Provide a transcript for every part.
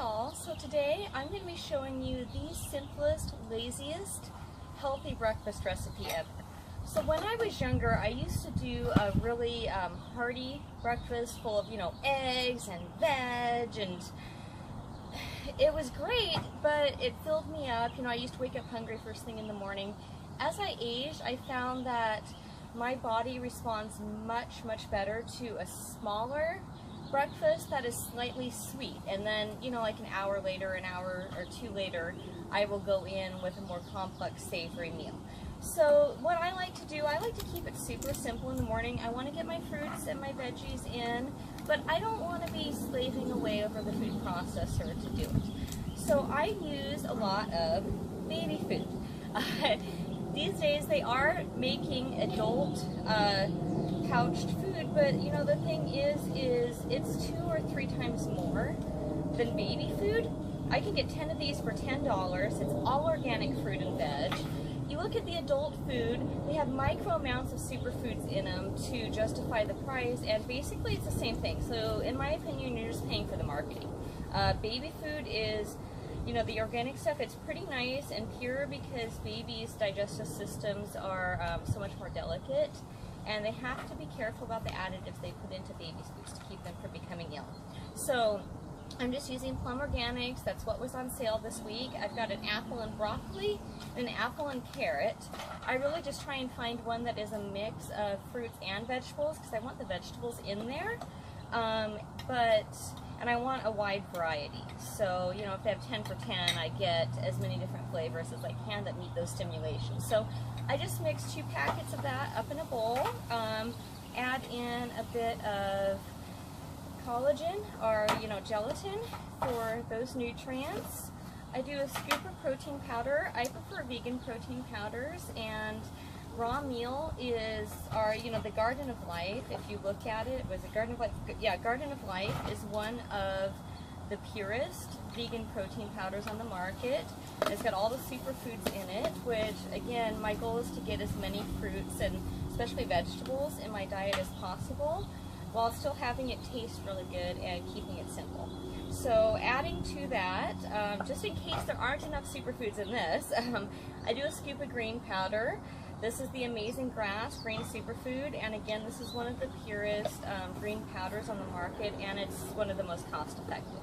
all, so today I'm going to be showing you the simplest, laziest, healthy breakfast recipe ever. So when I was younger, I used to do a really hearty breakfast full of, eggs and veg, and it was great, but it filled me up. I used to wake up hungry first thing in the morning. As I aged, I found that my body responds much, much better to a smaller breakfast that is slightly sweet, and then like an hour later, an hour or two later, I will go in with a more complex savory meal. So what I like to do, I like to keep it super simple in the morning. I want to get my fruits and my veggies in, but I don't want to be slaving away over the food processor to do it. So I use a lot of baby food. These days they are making adult couched food, but the thing is it's 2 or 3 times more than baby food. I can get 10 of these for $10. It's all organic fruit and veg. You look at the adult food, they have micro amounts of superfoods in them to justify the price, and basically it's the same thing. So in my opinion, you're just paying for the marketing. Baby food is, the organic stuff, it's pretty nice and pure because babies' digestive systems are so much more delicate, and they have to be careful about the additives they put into babies' foods to keep them from becoming ill. So I'm just using Plum Organics. That's what was on sale this week. I've got an apple and broccoli, an apple and carrot. I really just try and find one that is a mix of fruits and vegetables because I want the vegetables in there. And I want a wide variety. So, if they have 10 for 10, I get as many different flavors as I can that meet those stimulations. So I just mix 2 packets of that up in a bowl, add in a bit of collagen or, gelatin for those nutrients. I do a scoop of protein powder. I prefer vegan protein powders, and raw meal are the Garden of Life. If you look at it, was it Garden of Life? Yeah, Garden of Life is one of the purest vegan protein powders on the market. It's got all the superfoods in it, which again, my goal is to get as many fruits and especially vegetables in my diet as possible, while still having it taste really good and keeping it simple. So adding to that, just in case there aren't enough superfoods in this, I do a scoop of green powder. This is the Amazing Grass Green Superfood, and again, this is one of the purest green powders on the market, and it's one of the most cost effective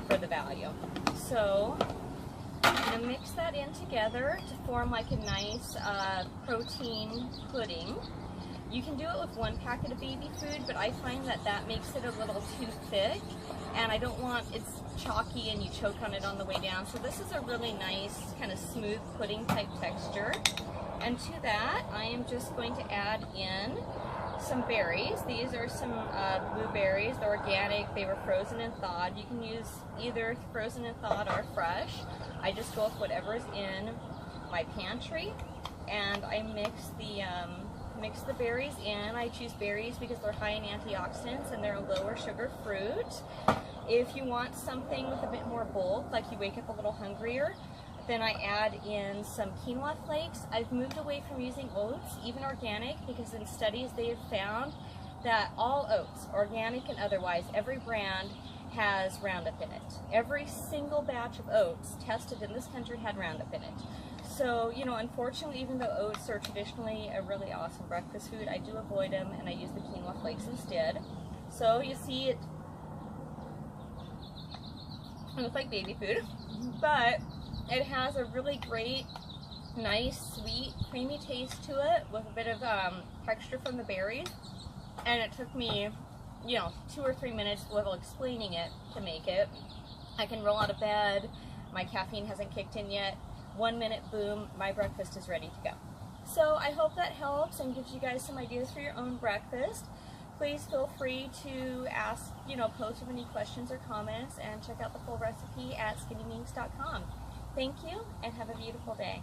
for the value. So I'm going to mix that in together to form like a nice protein pudding. You can do it with 1 packet of baby food, but I find that makes it a little too thick, and I don't want it's chalky and you choke on it on the way down. So this is a really nice kind of smooth pudding type texture. And to that, I am just going to add in some berries. These are some blueberries. They're organic. They were frozen and thawed. You can use either frozen and thawed or fresh. I just go with whatever is in my pantry, and I mix the berries in. I choose berries because they're high in antioxidants and they're a lower sugar fruit. If you want something with a bit more bulk, like you wake up a little hungrier, then I add in some quinoa flakes. I've moved away from using oats, even organic, because in studies they have found that all oats, organic and otherwise, every brand has Roundup in it. Every single batch of oats tested in this country had Roundup in it. So, unfortunately, even though oats are traditionally a really awesome breakfast food, I do avoid them and I use the quinoa flakes instead. So you see it looks like baby food, but it has a really great, nice, sweet, creamy taste to it with a bit of texture from the berries. And it took me, 2 or 3 minutes while explaining it to make it. I can roll out of bed. My caffeine hasn't kicked in yet. 1 minute, boom, my breakfast is ready to go. So I hope that helps and gives you guys some ideas for your own breakfast. Please feel free to ask, post with any questions or comments, and check out the full recipe at skinnyminx.com. Thank you, and have a beautiful day.